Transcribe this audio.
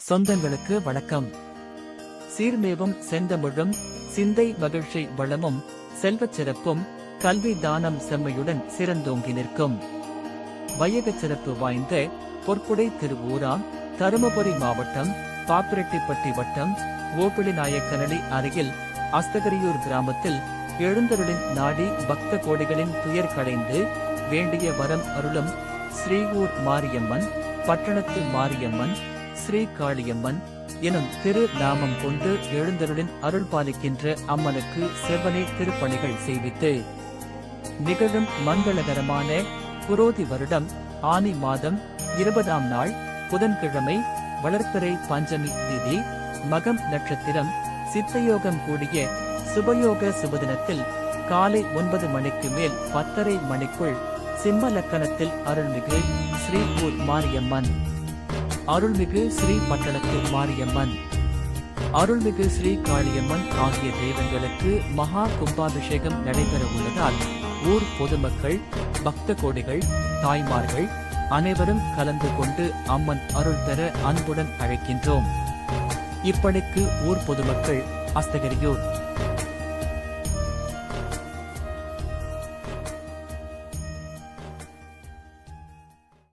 சொந்தங்களுக்கு வணக்கம். சீர்மேவும் செந்தமிழும் சிந்தை மகிழ்ச்சி வளமும் செல்வச் சிறப்பும் கல்வி தானம் செம்மையுடன் சிறந்தோங்கி நிற்கும் வையகச் சிறப்பு வாய்ந்த பொற்புடை திருவூராம் தருமபுரி மாவட்டம் பாப்பிரெட்டிப்பட்டி வட்டம் ஓப்பிலிநாயக்கனடி அருகில் அஸ்தகிரியூர் கிராமத்தில் எழுந்தருளின் நாடி பக்த கோடிகளின் துயர் களைந்து வேண்டிய வரம் அருளும் ஸ்ரீஊர் மாரியம்மன், பட்டணத்து மாரியம்மன், ஸ்ரீ காளியம்மன் எனும் திரு நாமம் கொண்டு எழுந்தருளின் அருள் பாலிக்கின்ற அம்மனுக்கு செவ்வனே திருப்பணிகள் செய்வித்து நிகழும் மங்களகரமான குரோதி வருடம் ஆனி மாதம் 20ஆம் நாள் புதன்கிழமை வளர்ப்பிறை பஞ்சமி திதி மகம் நட்சத்திரம் சித்தயோகம் கூடிய சுபயோக சுபதினத்தில் காலை 9 மணிக்கு மேல் 10:30 மணிக்குள் சிம்ம லக்கணத்தில் அருள்மிகு ஸ்ரீ ஊர் மாரியம்மன், அருள்மிகு ஸ்ரீ பட்டணத்து மாரியம்மன், அருள்மிகு ஸ்ரீ காளியம்மன் ஆகிய தெய்வங்களுக்கு மகா கும்பாபிஷேகம் நடைபெற உள்ளதால் ஊர் பொதுமக்கள், பக்த கோடிகள், தாய்மார்கள் அனைவரும் கலந்து கொண்டு அம்மன் அருள் பெற அன்புடன் அழைக்கின்றோம். இப்பணிக்கு ஊர் பொதுமக்கள் அஸ்தகிரியூர்